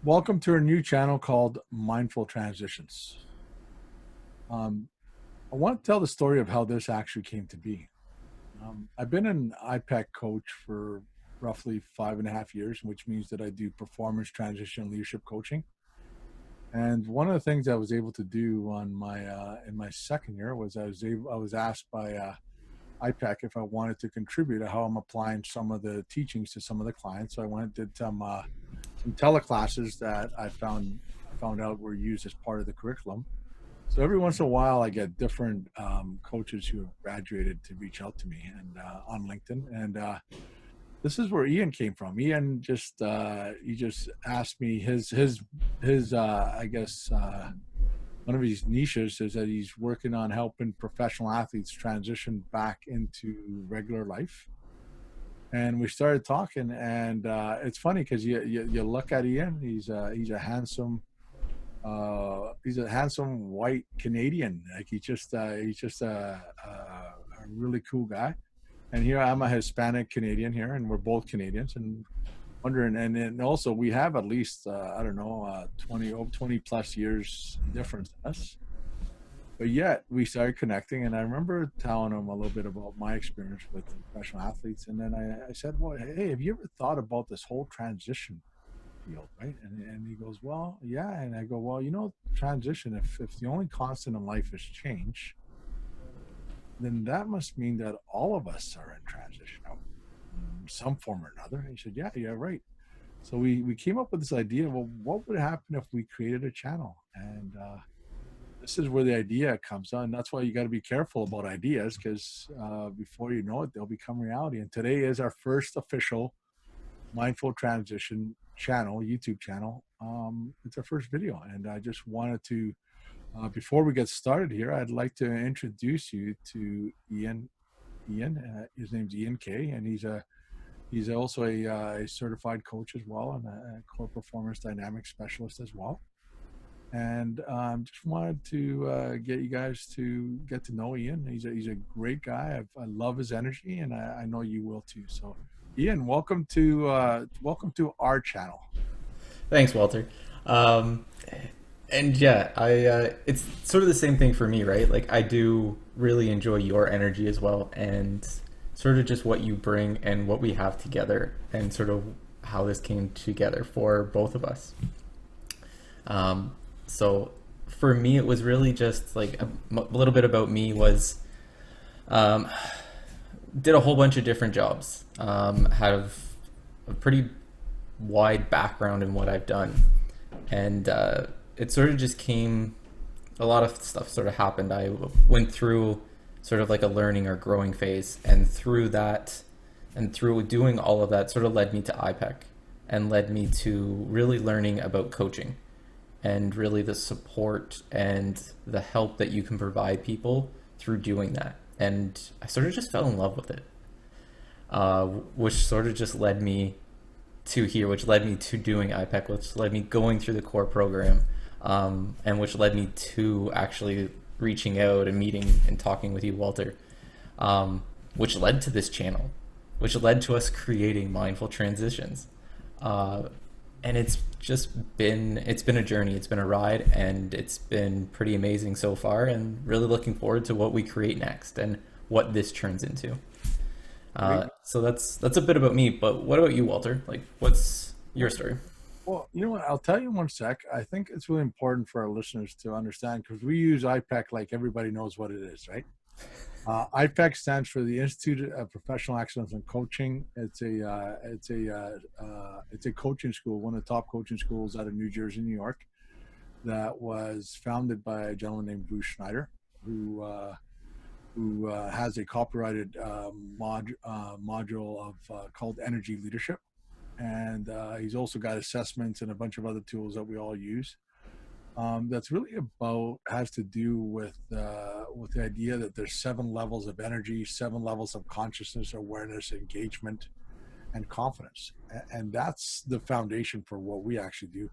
Welcome to our new channel called Mindful Transitions. I want to tell the story of how this actually came to be. I've been an IPEK coach for roughly 5.5 years, which means that I do performance transition leadership coaching. And one of the things I was able to do on my in my second year was I was asked by IPEK if I wanted to contribute to how I'm applying some of the teachings to some of the clients. So I went and did some teleclasses that I found out were used as part of the curriculum. So every once in a while, I get different coaches who have graduated to reach out to me and on LinkedIn, and this is where Ian came from. Ian just he just asked me his I guess one of his niches is that he's working on helping professional athletes transition back into regular life. And we started talking, and it's funny because you look at Ian. He's a handsome white Canadian. Like he's just a really cool guy. And here I'm a Hispanic Canadian here, and we're both Canadians. And wondering, and then also we have at least I don't know 20 plus years difference in us. But yet we started connecting, and I remember telling him a little bit about my experience with professional athletes. And then I said, well, hey, have you ever thought about this whole transition field, right? And he goes, well, yeah. And I go, well, transition, if the only constant in life is change, then that must mean that all of us are in transition in some form or another. And he said, yeah, right. So we came up with this idea. Well, what would happen if we created a channel? And this is where the idea comes on. That's why you got to be careful about ideas, because before you know it, they'll become reality. And today is our first official Mindful Transition channel, YouTube channel. It's our first video, and I just wanted to, before we get started here, I'd like to introduce you to Ian. His name's Ian K, and he's also a certified coach as well, and a core performance dynamics specialist as well. And just wanted to get you guys to get to know Ian. He's a great guy. I love his energy, and I know you will too. So, Ian, welcome to our channel. Thanks, Walter. Um, and yeah, I it's sort of the same thing for me, right? Like I do really enjoy your energy as well, and sort of just what you bring and what we have together, and sort of how this came together for both of us. So for me, it was really just like a little bit about me was um, did a whole bunch of different jobs, have a pretty wide background in what I've done, and it sort of just came. A lot of stuff sort of happened. I went through sort of like a learning or growing phase, and through that, and through doing all of that, sort of led me to IPEC, and led me to really learning about coaching, and really the support and the help that you can provide people through doing that. And I sort of just fell in love with it, which sort of just led me to here, which led me to doing IPEC, which led me going through the core program, and which led me to actually reaching out and meeting and talking with you, Walter, which led to this channel, which led to us creating Mindful Transitions. And it's been a journey, it's been a ride, and it's been pretty amazing so far, and really looking forward to what we create next and what this turns into. Great. So that's a bit about me, but what about you, Walter? Like, what's your story? Well, you know what? I'll tell you in one sec. I think it's really important for our listeners to understand, because we use IPEC like everybody knows what it is, right? IPEC stands for the Institute of Professional Excellence in Coaching. It's a coaching school, one of the top coaching schools out of New Jersey, New York, that was founded by a gentleman named Bruce Schneider, who has a copyrighted module of called Energy Leadership, and he's also got assessments and a bunch of other tools that we all use. That's really has to do with the idea that there's 7 levels of energy, 7 levels of consciousness, awareness, engagement, and confidence, and that's the foundation for what we actually do.